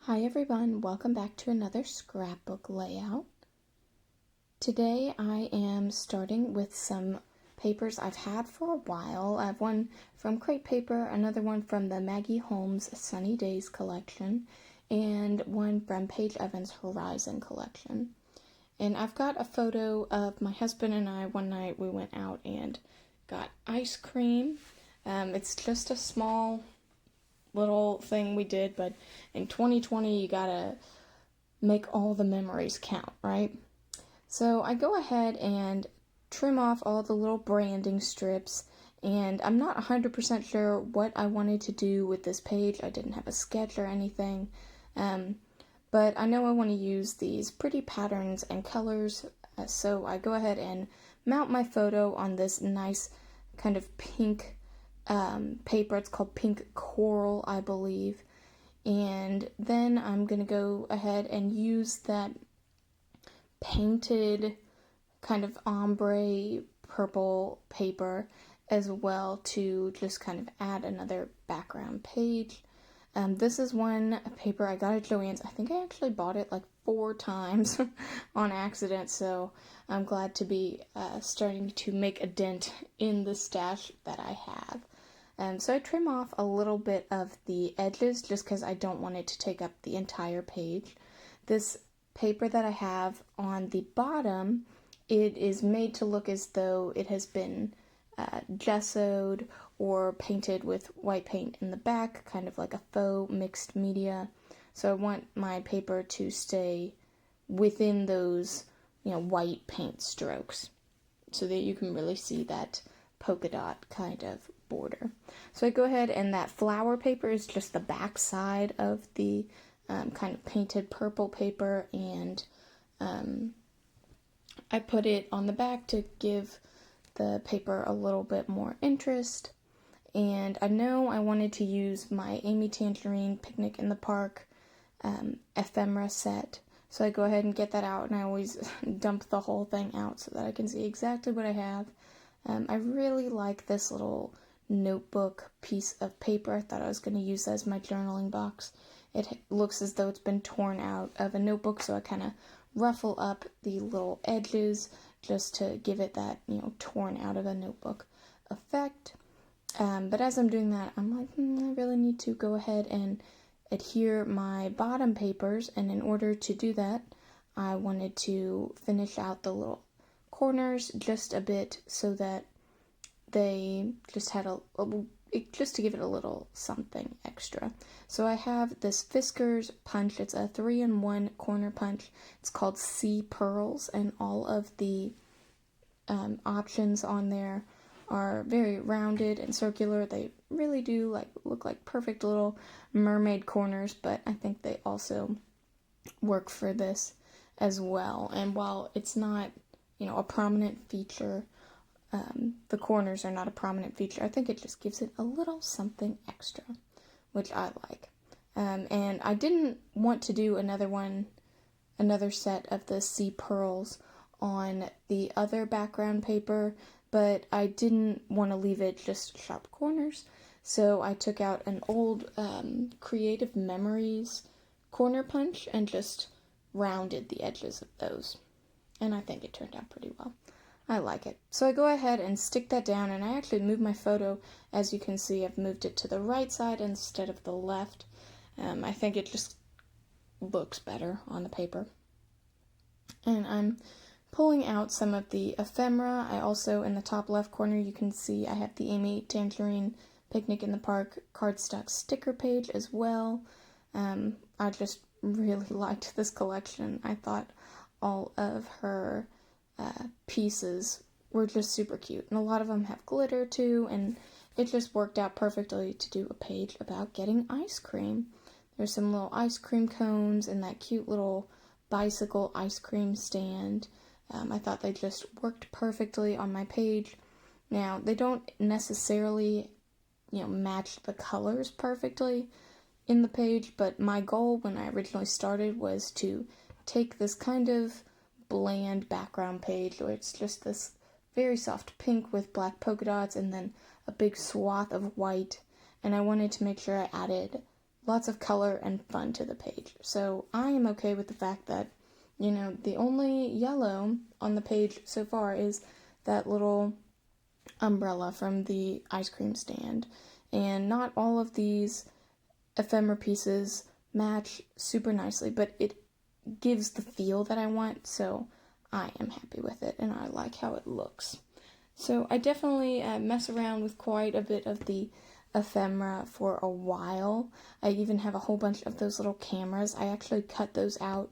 Hi everyone, welcome back to another scrapbook layout. Today I am starting with some papers I've had for a while. I have one from Crate Paper, another one from the Maggie Holmes Sunny Days collection, and one from Paige Evans Horizon collection. And I've got a photo of my husband and I. One night we went out and got ice cream. It's just a small little thing we did, but in 2020 you gotta make all the memories count, right? So I go ahead and trim off all the little branding strips, and I'm not 100% sure what I wanted to do with this page. I didn't have a sketch or anything, but I know I want to use these pretty patterns and colors, so I go ahead and mount my photo on this nice kind of pink paper. It's called Pink Coral, I believe. And then I'm going to go ahead and use that painted kind of ombre purple paper as well to just kind of add another background page. This is one paper I got at Joann's. I think I actually bought it like 4 times on accident, so I'm glad to be starting to make a dent in the stash that I have. So I trim off a little bit of the edges just because I don't want it to take up the entire page. This paper that I have on the bottom, it is made to look as though it has been gessoed or painted with white paint in the back, kind of like a faux mixed media. So I want my paper to stay within those, white paint strokes so that you can really see that polka dot kind of border. So I go ahead, and that flower paper is just the back side of the kind of painted purple paper, and I put it on the back to give the paper a little bit more interest. And I know I wanted to use my Amy Tangerine Picnic in the Park ephemera set, so I go ahead and get that out, and I always dump the whole thing out so that I can see exactly what I have. I really like this little notebook piece of paper. I thought I was going to use that as my journaling box. It looks as though it's been torn out of a notebook, so I kind of ruffle up the little edges just to give it that, torn out of a notebook effect. But as I'm doing that, I'm like, I really need to go ahead and adhere my bottom papers, and in order to do that, I wanted to finish out the little corners just a bit so that they just had just to give it a little something extra. So I have this Fiskars punch. It's a 3-in-1 corner punch. It's called Sea Pearls, and all of the options on there are very rounded and circular. They really do look like perfect little mermaid corners, but I think they also work for this as well. And while it's not, a prominent feature, the corners are not a prominent feature, I think it just gives it a little something extra, which I like. And I didn't want to do another set of the Sea Pearls on the other background paper, but I didn't want to leave it just sharp corners, so I took out an old Creative Memories corner punch and just rounded the edges of those, and I think it turned out pretty well. I like it. So I go ahead and stick that down, and I actually move my photo. As you can see, I've moved it to the right side instead of the left. I think it just looks better on the paper. And I'm pulling out some of the ephemera. I also, in the top left corner, you can see I have the Amy Tangerine Picnic in the Park cardstock sticker page as well. I just really liked this collection. I thought all of her pieces were just super cute, and a lot of them have glitter too, and it just worked out perfectly to do a page about getting ice cream. There's some little ice cream cones and that cute little bicycle ice cream stand. I thought they just worked perfectly on my page. Now, they don't necessarily, match the colors perfectly in the page, but my goal when I originally started was to take this kind of bland background page where it's just this very soft pink with black polka dots and then a big swath of white, and I wanted to make sure I added lots of color and fun to the page. So I am okay with the fact that, the only yellow on the page so far is that little umbrella from the ice cream stand. And not all of these ephemera pieces match super nicely, but it gives the feel that I want, so I am happy with it and I like how it looks. So I definitely mess around with quite a bit of the ephemera for a while. I even have a whole bunch of those little cameras. I actually cut those out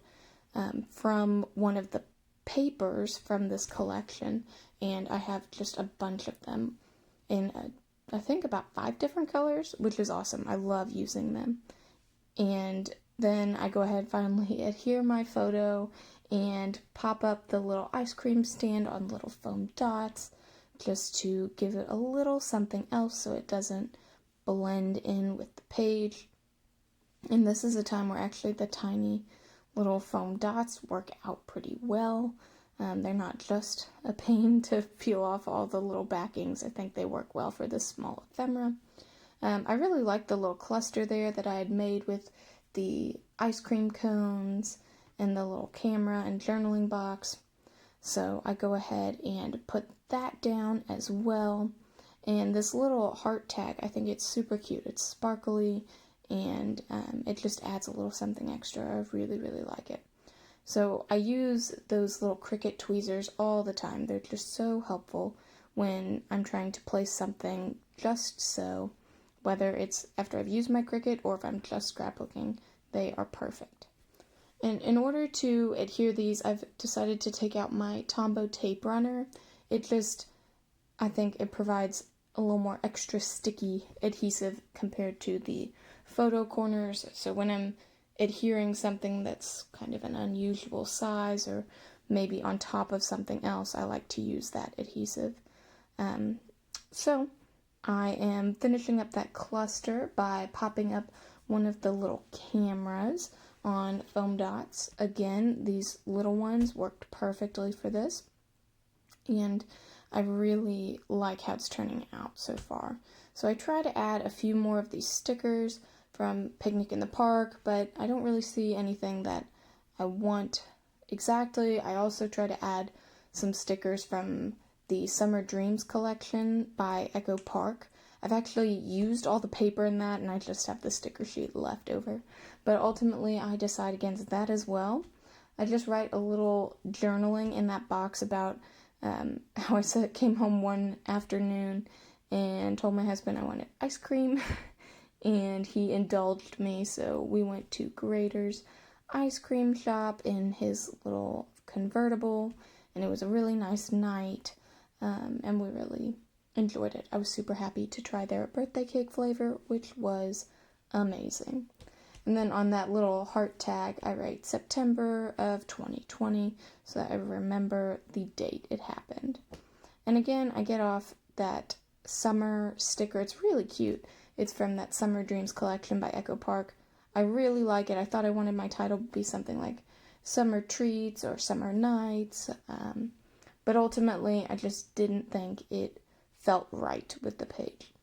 from one of the papers from this collection, and I have just a bunch of them in I think about 5 different colors, which is awesome. I love using them. And then I go ahead, finally adhere my photo and pop up the little ice cream stand on little foam dots just to give it a little something else so it doesn't blend in with the page. And this is a time where actually the tiny little foam dots work out pretty well. They're not just a pain to peel off all the little backings. I think they work well for this small ephemera. I really like the little cluster there that I had made with the ice cream cones and the little camera and journaling box. So I go ahead and put that down as well. And this little heart tag, I think it's super cute. It's sparkly and it just adds a little something extra. I really, really like it. So I use those little Cricut tweezers all the time. They're just so helpful when I'm trying to place something just so. Whether it's after I've used my Cricut or if I'm just scrapbooking, they are perfect. And in order to adhere these, I've decided to take out my Tombow tape runner. I think it provides a little more extra sticky adhesive compared to the photo corners. So when I'm adhering something that's kind of an unusual size or maybe on top of something else, I like to use that adhesive. So I am finishing up that cluster by popping up one of the little cameras on foam dots. Again, these little ones worked perfectly for this, and I really like how it's turning out so far. So I try to add a few more of these stickers from Picnic in the Park, but I don't really see anything that I want exactly. I also try to add some stickers from the Summer Dreams collection by Echo Park. I've actually used all the paper in that, and I just have the sticker sheet left over. But ultimately, I decide against that as well. I just write a little journaling in that box about how I came home one afternoon and told my husband I wanted ice cream, and he indulged me, so we went to Grader's ice cream shop in his little convertible, and it was a really nice night, and we really enjoyed it. I was super happy to try their birthday cake flavor, which was amazing. And then on that little heart tag, I write September of 2020 so that I remember the date it happened. And again, I get off that summer sticker. It's really cute. It's from that Summer Dreams collection by Echo Park. I really like it. I thought I wanted my title to be something like Summer Treats or Summer Nights, but ultimately I just didn't think it felt right with the page.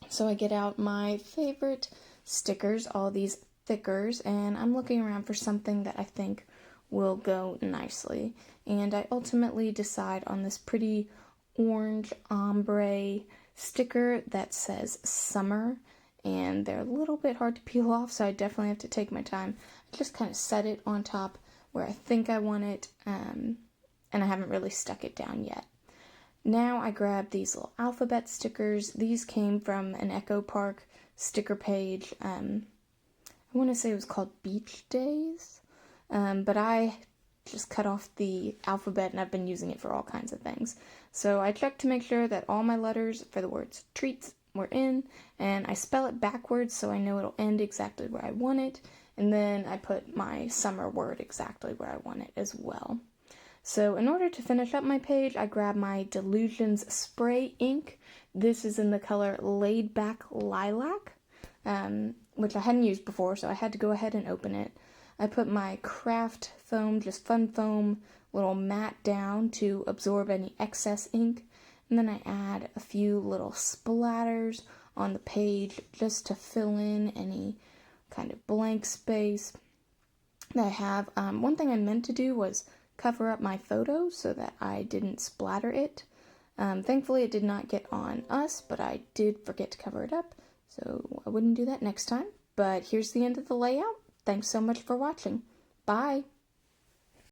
So I get out my favorite stickers, all these thickers, and I'm looking around for something that I think will go nicely. And I ultimately decide on this pretty orange ombre sticker that says summer, and they're a little bit hard to peel off, so I definitely have to take my time. I just kind of set it on top where I think I want it, and I haven't really stuck it down yet. Now I grab these little alphabet stickers. These came from an Echo Park sticker page. I want to say it was called Beach Days, but I just cut off the alphabet and I've been using it for all kinds of things. So I checked to make sure that all my letters for the words treats were in, and I spell it backwards so I know it'll end exactly where I want it, and then I put my summer word exactly where I want it as well. So in order to finish up my page, I grab my Delusions spray ink. This is in the color Laid Back Lilac, which I hadn't used before, so I had to go ahead and open it. I put my craft foam, just fun foam, little mat down to absorb any excess ink, and then I add a few little splatters on the page just to fill in any kind of blank space that I have. One thing I meant to do was cover up my photo so that I didn't splatter it. Thankfully it did not get on us, but I did forget to cover it up, so I wouldn't do that next time. But here's the end of the layout. Thanks so much for watching. Bye!